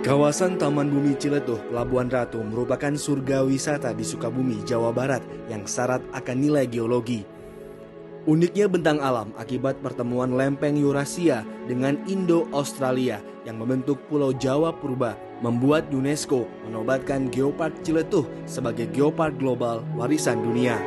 Kawasan Taman Bumi Ciletuh, Pelabuhan Ratu merupakan surga wisata di Sukabumi, Jawa Barat yang syarat akan nilai geologi. Uniknya bentang alam akibat pertemuan lempeng Eurasia dengan Indo-Australia yang membentuk Pulau Jawa Purba membuat UNESCO menobatkan Geopark Ciletuh sebagai Geopark Global Warisan Dunia.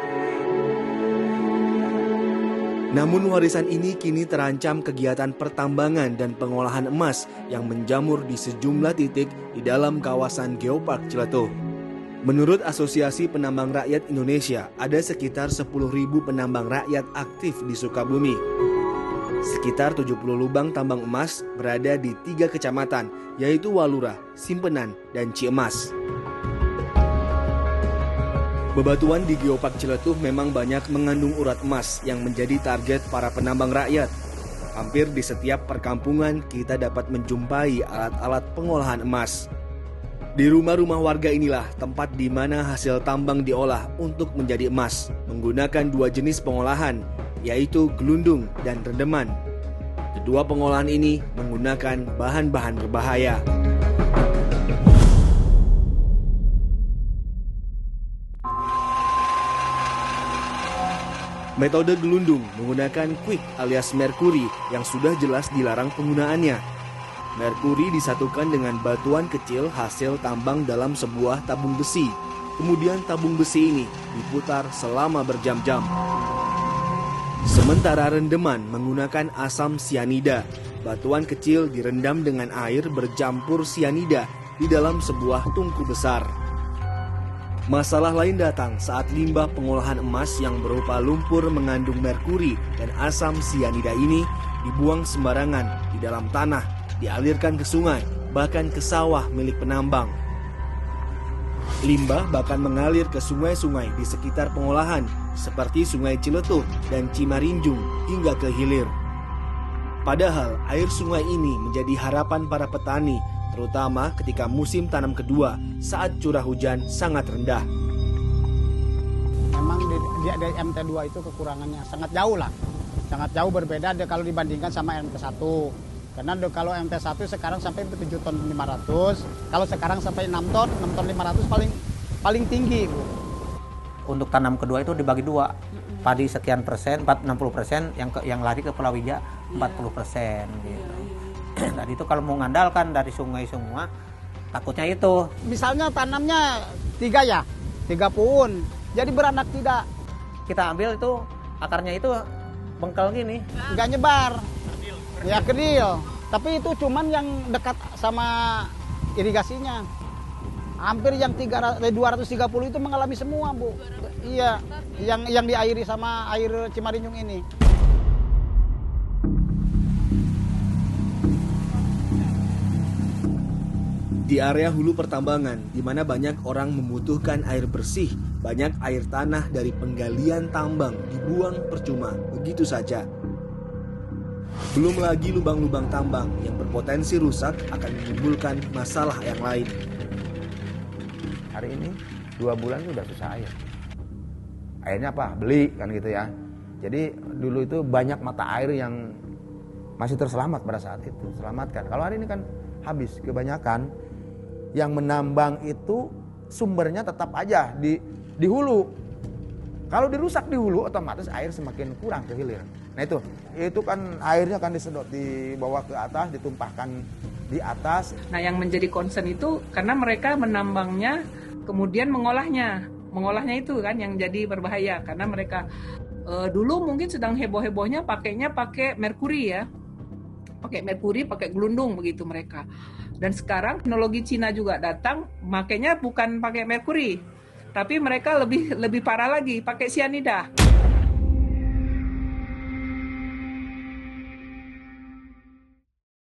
Namun warisan ini kini terancam kegiatan pertambangan dan pengolahan emas yang menjamur di sejumlah titik di dalam kawasan Geopark Ciletuh. Menurut Asosiasi Penambang Rakyat Indonesia, ada sekitar 10.000 penambang rakyat aktif di Sukabumi. Sekitar 70 lubang tambang emas berada di 3 kecamatan, yaitu Walura, Simpenan, dan Ciemas. Bebatuan di Geopark Ciletuh memang banyak mengandung urat emas yang menjadi target para penambang rakyat. Hampir di setiap perkampungan kita dapat menjumpai alat-alat pengolahan emas. Di rumah-rumah warga inilah tempat di mana hasil tambang diolah untuk menjadi emas menggunakan 2 jenis pengolahan, yaitu gelundung dan rendeman. Kedua pengolahan ini menggunakan bahan-bahan berbahaya. Metode gelundung menggunakan quick alias merkuri yang sudah jelas dilarang penggunaannya. Merkuri disatukan dengan batuan kecil hasil tambang dalam sebuah tabung besi. Kemudian tabung besi ini diputar selama berjam-jam. Sementara rendeman menggunakan asam sianida. Batuan kecil direndam dengan air bercampur sianida di dalam sebuah tungku besar. Masalah lain datang saat limbah pengolahan emas yang berupa lumpur mengandung merkuri dan asam sianida ini dibuang sembarangan di dalam tanah, dialirkan ke sungai, bahkan ke sawah milik penambang. Limbah bahkan mengalir ke sungai-sungai di sekitar pengolahan seperti Sungai Ciletuh dan Cimarinjung hingga ke hilir. Padahal air sungai ini menjadi harapan para petani, terutama ketika musim tanam kedua saat curah hujan sangat rendah. Memang di MT2 itu kekurangannya sangat jauh lah. Sangat jauh berbeda kalau dibandingkan sama MT1. Karena kalau MT1 sekarang sampai 7 ton 500, kalau sekarang sampai 6 ton 500 paling tinggi, Bu. Untuk tanam kedua itu dibagi 2. Padi sekian persen, 60%, yang lari ke palawija 40% gitu. Tadi itu kalau mau ngandalkan dari sungai semua, takutnya itu. Misalnya tanamnya 3 puun, jadi beranak tidak. Kita ambil itu, akarnya itu bengkel gini. Nggak nyebar, ya kerdil. Tapi itu cuman yang dekat sama irigasinya. Hampir yang 230 itu mengalami semua, Bu. Iya, yang diairi sama air Cimarinjung ini. Di area hulu pertambangan, di mana banyak orang membutuhkan air bersih, banyak air tanah dari penggalian tambang dibuang percuma begitu saja. Belum lagi lubang-lubang tambang yang berpotensi rusak akan menimbulkan masalah yang lain. Hari ini 2 bulan sudah susah air. Airnya apa? Beli kan gitu ya. Jadi dulu itu banyak mata air yang masih terselamat pada saat itu, selamatkan. Kalau hari ini kan habis kebanyakan. Yang menambang itu sumbernya tetap aja di hulu. Kalau dirusak di hulu, otomatis air semakin kurang ke hilir. Nah itu kan airnya kan disedot, dibawa ke atas, ditumpahkan di atas. Nah yang menjadi concern itu karena mereka menambangnya kemudian mengolahnya itu kan yang jadi berbahaya karena mereka dulu mungkin sedang heboh-hebohnya pakai merkuri ya. Pakai merkuri, pakai gelundung begitu mereka. Dan sekarang teknologi Cina juga datang, makanya bukan pakai merkuri, tapi mereka lebih parah lagi, pakai sianida.